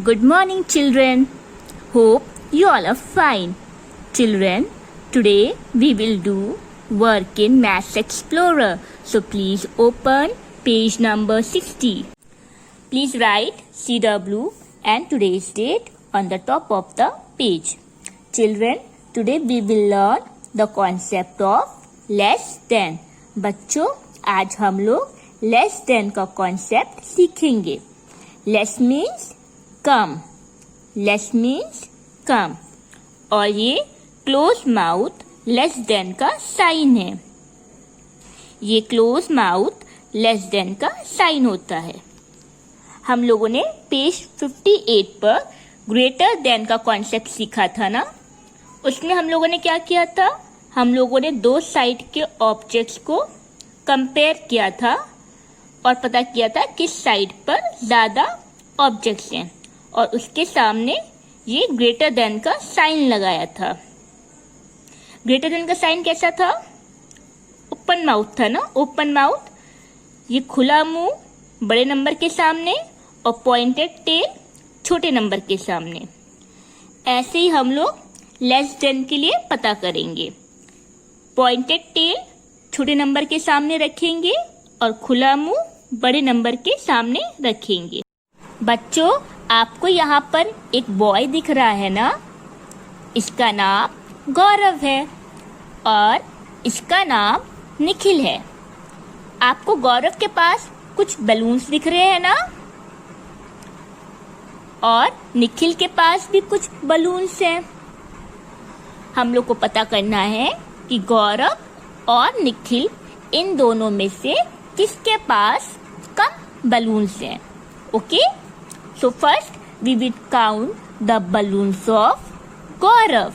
Good morning, children. Hope you all are fine. Children, today we will do work in Maths Explorer. So please open page number 60. Please write CW and today's date on the top of the page. Children, today we will learn the concept of less than. बच्चों, आज हम लोग less than का concept सीखेंगे. Less means कम, less means कम, और ये close mouth less than का sign है. ये क्लोज माउथ लेस देन का साइन होता है. हम लोगों ने पेज 58 पर ग्रेटर देन का कॉन्सेप्ट सीखा था ना. उसमें हम लोगों ने क्या किया था? हम लोगों ने दो साइड के ऑब्जेक्ट्स को कंपेयर किया था और पता किया था किस साइड पर ज्यादा ऑब्जेक्ट्स हैं, और उसके सामने ये ग्रेटर देन का साइन लगाया था. ग्रेटर देन का साइन कैसा था? ओपन माउथ था ना. ओपन माउथ, ये खुला मुंह बड़े नंबर के सामने और पॉइंटेड टेल छोटे नंबर के सामने. ऐसे ही हम लोग लेस देन के लिए पता करेंगे. पॉइंटेड टेल छोटे नंबर के सामने रखेंगे और खुला मुंह बड़े नंबर के सामने रखेंगे. बच्चों, आपको यहाँ पर एक बॉय दिख रहा है ना. इसका नाम गौरव है और इसका नाम निखिल है. आपको गौरव के पास कुछ बलून्स दिख रहे हैं ना, और निखिल के पास भी कुछ बलून्स हैं. हम लोग को पता करना है कि गौरव और निखिल इन दोनों में से किसके पास कम बलून्स हैं. Okay, so first we will count the balloons of Gaurav.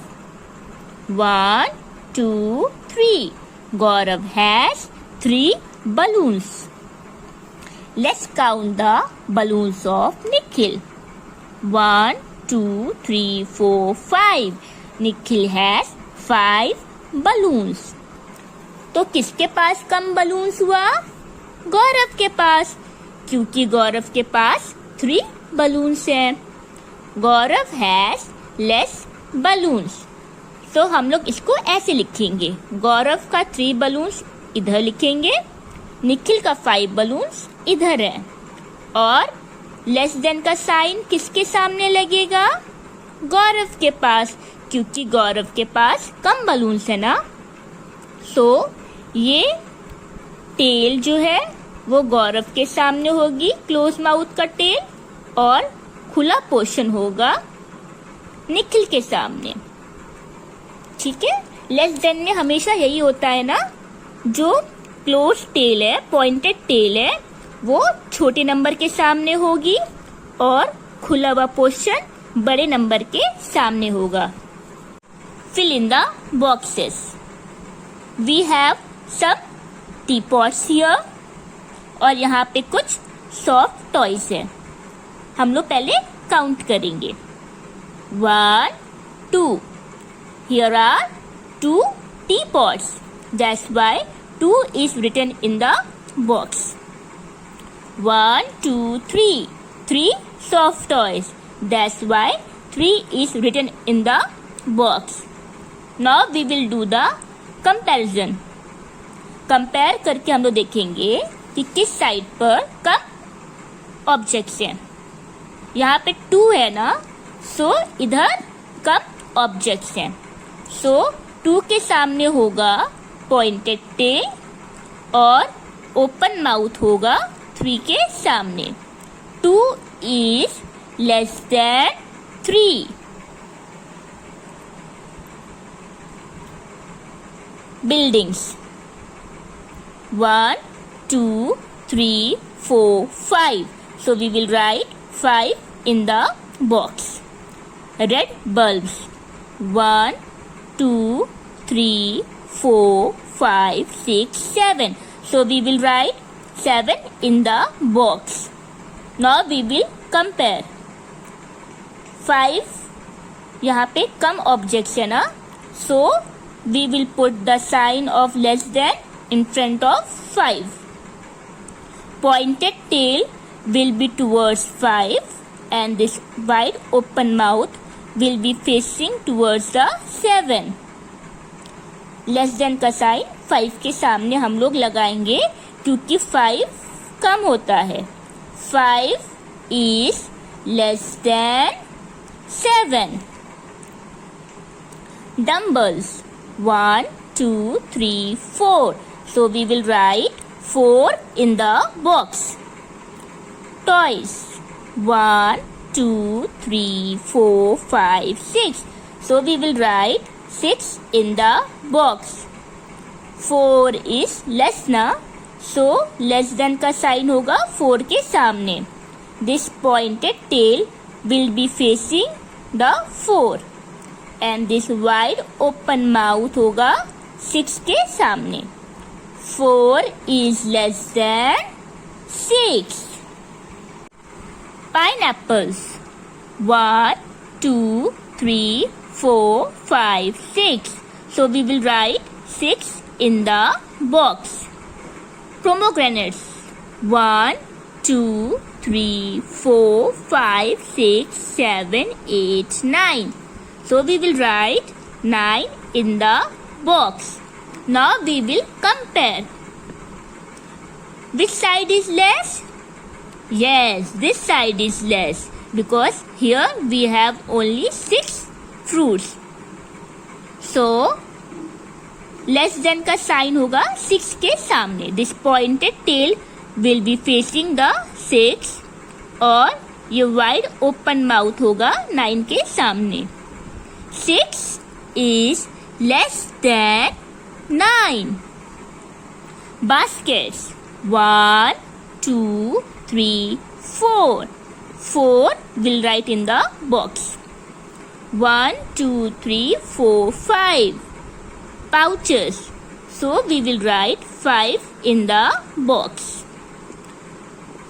1, 2, 3. Gaurav has 3 balloons. Let's count the balloons of Nikhil. 1, 2, 3, 4, 5. Nikhil has 5 balloons. तो किसके पास कम बलून्स हुआ? गौरव के पास, क्योंकि गौरव के पास 3 बलून्स हैं. गौरव हैज लेस बलून्स. तो हम लोग इसको ऐसे लिखेंगे. गौरव का 3 बलून्स इधर लिखेंगे, निखिल का 5 बलून्स इधर है, और लेस देन का साइन किसके सामने लगेगा? गौरव के पास, क्योंकि गौरव के पास कम बलून्स है ना. सो ये टेल जो है वो गौरव के सामने होगी, क्लोज माउथ का टेल, और खुला पोर्शन होगा निखिल के सामने. ठीक है. लेस देन में हमेशा यही होता है ना, जो क्लोज टेल है, पॉइंटेड टेल है, वो छोटे नंबर के सामने होगी और खुला हुआ पोर्शन बड़े नंबर के सामने होगा. Fill in the boxes. We have some teapots here, और यहाँ पे कुछ सॉफ्ट टॉयज है. हम लोग पहले काउंट करेंगे. 1, 2. Here are 2 teapots. That's why 2 is written in the box. 1, 2, 3. 3 soft toys. That's why 3 is written in the box. Now we will do the comparison. Compare करके हम लोग देखेंगे कि किस साइड पर कम ऑब्जेक्ट्स हैं. यहाँ पे 2 है ना, सो इधर कम ऑब्जेक्ट्स हैं. सो 2 के सामने होगा पॉइंटेड टेल और ओपन माउथ होगा 3 के सामने. 2 is less than 3. Buildings. 1, 2, 3, 4, 5. So we will write 5 in the box. Red bulbs. 1, 2, 3, 4, 5, 6, 7. So we will write 7 in the box. Now we will compare. 5 यहाँ पे कम ऑब्जेक्ट्स है ना, so we will put the sign of less than in front of 5. Pointed tail will be towards 5 and this wide open mouth will be facing towards the 7. Less than का sign 5 के सामने हम लोग लगाएंगे क्योंकि 5 कम होता है. 5 is less than 7. Dumbbells 1, 2, 3, 4. So we will write 4 in the box. Toys 1, 2, 3, 4, 5, 6. So we will write 6 in the box. 4 is less ना, so less than का sign होगा 4 के सामने. This pointed tail will be facing the 4 and this wide open mouth होगा 6 के सामने. 4 is less than 6. Pineapples 1, 2, 3, 4, 5, 6. So we will write 6 in the box. Pomegranates 1, 2, 3, 4, 5, 6, 7, 8, 9. So we will write 9 in the box. Now we will compare. Which side is less? Yes, this side is less because here we have only 6 fruits. So, less than का sign होगा 6 के सामने. This pointed tail will be facing the 6 और ये wide open mouth होगा 9 के सामने. 6 is less than 9. Baskets 1, 2, 3, 4. 4 will write in the box. 1, 2, 3, 4, 5. Pouches. So we will write 5 in the box.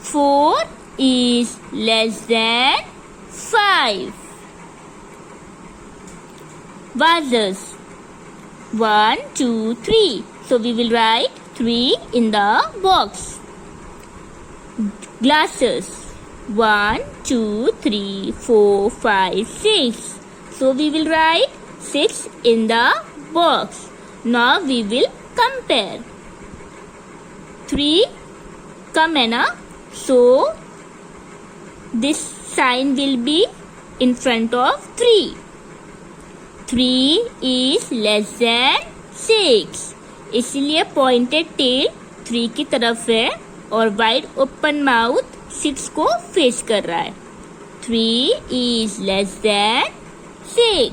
4 is less than 5. Vases. 1, 2, 3. So we will write 3 in the box. Glasses 1, 2, 3, 4, 5, 6. So we will write 6 in the box. Now we will compare. 3 कम है ना, so this sign will be in front of 3. 3 is less than 6. इसलिए pointed tail 3 की तरफ है और wide open mouth 6 को face कर रहा है. 3 is less than 6.